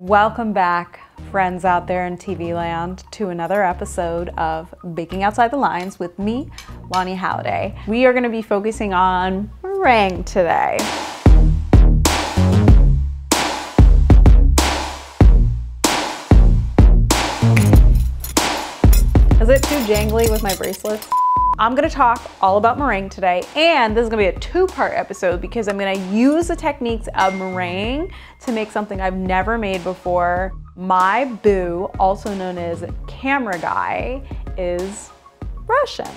Welcome back, friends out there in TV land, to another episode of Baking Outside the Lines with me, Lani Halliday. We are going to be focusing on meringue today. Is it too jangly with my bracelets? I'm gonna talk all about meringue today, and this is gonna be a two-part episode because I'm gonna use the techniques of meringue to make something I've never made before. My boo, also known as camera guy, is Russian.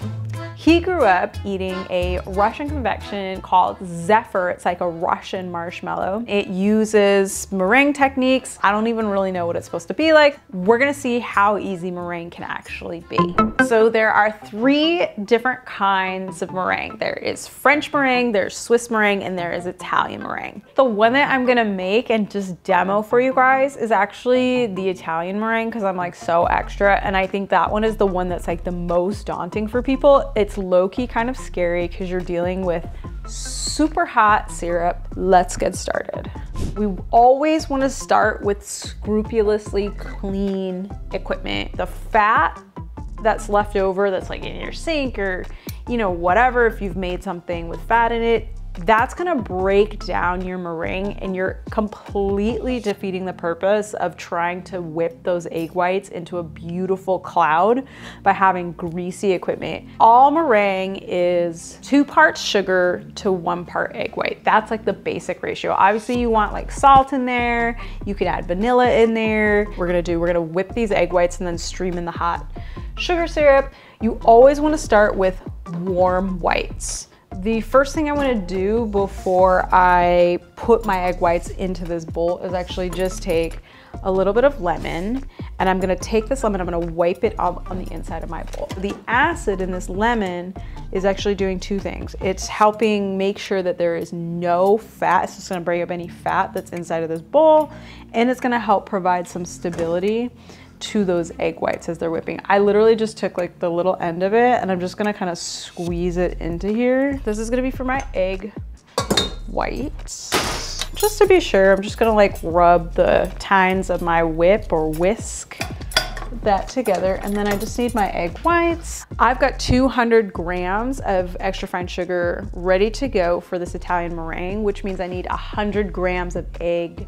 He grew up eating a Russian confection called Zephyr. It's like a Russian marshmallow. It uses meringue techniques. I don't even really know what it's supposed to be like. We're gonna see how easy meringue can actually be. So there are three different kinds of meringue. There is French meringue, there's Swiss meringue, and there is Italian meringue. The one that I'm gonna make and just demo for you guys is actually the Italian meringue because I'm like so extra, and I think that one is the one that's like the most daunting for people. It's low-key kind of scary because you're dealing with super hot syrup. Let's get started. We always want to start with scrupulously clean equipment. The fat that's left over, that's like in your sink or, you know, whatever, if you've made something with fat in it, that's gonna break down your meringue and you're completely defeating the purpose of trying to whip those egg whites into a beautiful cloud by having greasy equipment. All meringue is 2 parts sugar to 1 part egg white. That's like the basic ratio. Obviously you want like salt in there, you could add vanilla in there. We're gonna whip these egg whites and then stream in the hot sugar syrup. You always wanna start with warm whites. The first thing I want to do before I put my egg whites into this bowl is actually just take a little bit of lemon, and I'm going to take this lemon, I'm going to wipe it up on the inside of my bowl. The acid in this lemon is actually doing 2 things. It's helping make sure that there is no fat. It's just going to break up any fat that's inside of this bowl, and it's going to help provide some stability to those egg whites as they're whipping. I literally just took like the little end of it and I'm just gonna kind of squeeze it into here. This is gonna be for my egg whites. Just to be sure, I'm just gonna like rub the tines of my whip or whisk that together, and then I just need my egg whites. I've got 200 grams of extra fine sugar ready to go for this Italian meringue, which means I need 100 grams of egg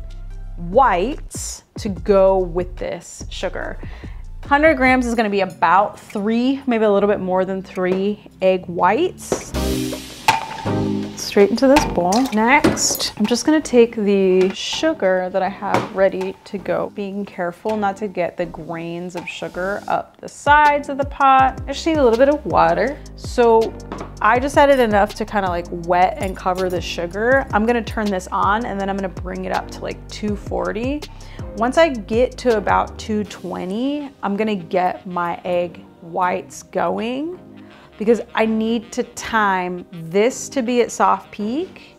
whites to go with this sugar. 100 grams is going to be about 3, maybe a little bit more than 3 egg whites. Straight into this bowl. Next, I'm just going to take the sugar that I have ready to go. Being careful not to get the grains of sugar up the sides of the pot. I just need a little bit of water. So I just added enough to kind of like wet and cover the sugar. I'm gonna turn this on and then I'm gonna bring it up to like 240. Once I get to about 220, I'm gonna get my egg whites going because I need to time this to be at soft peak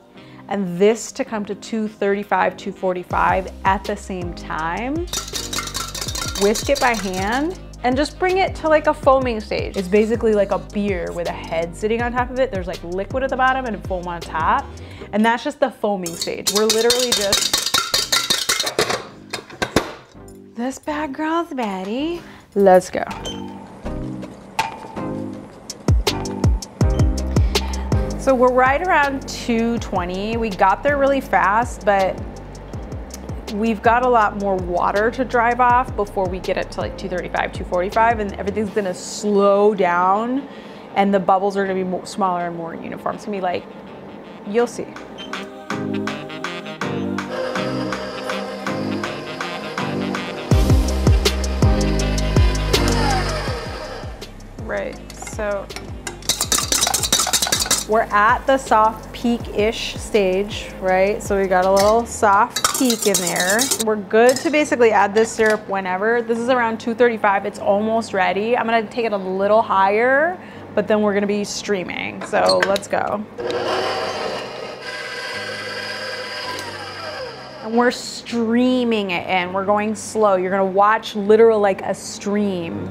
and this to come to 235, 245 at the same time. Whisk it by hand and just bring it to like a foaming stage. It's basically like a beer with a head sitting on top of it. There's like liquid at the bottom and foam on top. And that's just the foaming stage. We're literally just, this bad girl's ready. Let's go. So we're right around 220. We got there really fast, but we've got a lot more water to drive off before we get it to like 235, 245, and everything's gonna slow down and the bubbles are gonna be smaller and more uniform. It's gonna be like, you'll see. Right, so we're at the soft peak-ish stage, right? So we got a little soft peak in there. We're good to basically add this syrup whenever. This is around 235, it's almost ready. I'm gonna take it a little higher, but then we're gonna be streaming. So let's go. And we're streaming it in, we're going slow. You're gonna watch literal like a stream.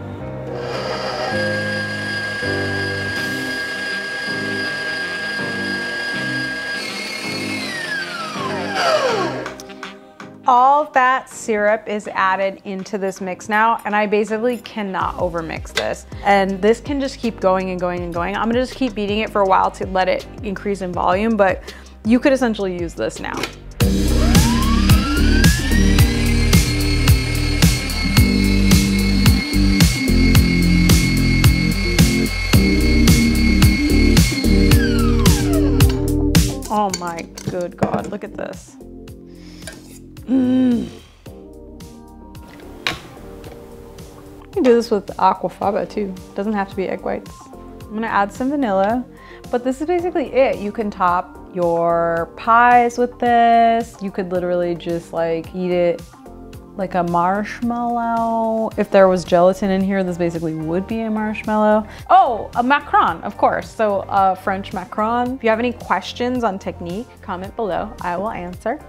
All of that syrup is added into this mix now, and I basically cannot overmix this. And this can just keep going and going and going. I'm gonna just keep beating it for a while to let it increase in volume, but you could essentially use this now. Oh my good God, look at this. You can do this with aquafaba too. Doesn't have to be egg whites. I'm gonna add some vanilla, but this is basically it. You can top your pies with this. You could literally just like eat it like a marshmallow. If there was gelatin in here, this basically would be a marshmallow. Oh, a macaron, of course. So a French macaron. If you have any questions on technique, comment below, I will answer.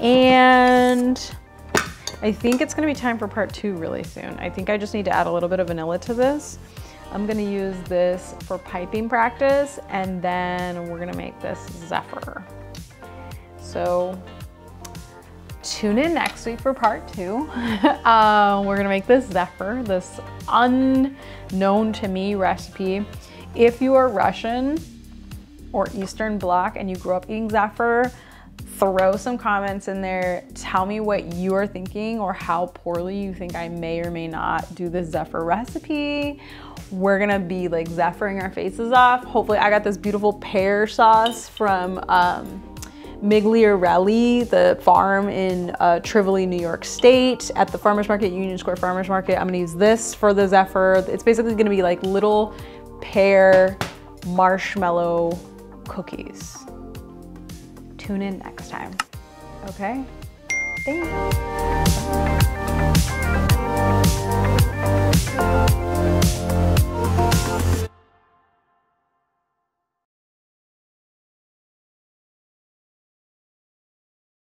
And I think it's gonna be time for part 2 really soon. I think I just need to add a little bit of vanilla to this. I'm gonna use this for piping practice, and then we're gonna make this Zephyr. So tune in next week for part 2. We're gonna make this Zephyr, this unknown to me recipe. If you are Russian or Eastern Bloc and you grew up eating Zephyr, throw some comments in there. Tell me what you are thinking or how poorly you think I may or may not do this Zephyr recipe. We're gonna be like Zephyring our faces off. Hopefully I got this beautiful pear sauce from Migliorelli, the farm in Trivoli, New York State, at the farmer's market, Union Square Farmer's Market. I'm gonna use this for the Zephyr. It's basically gonna be like little pear marshmallow cookies. Tune in next time. Okay? Thanks.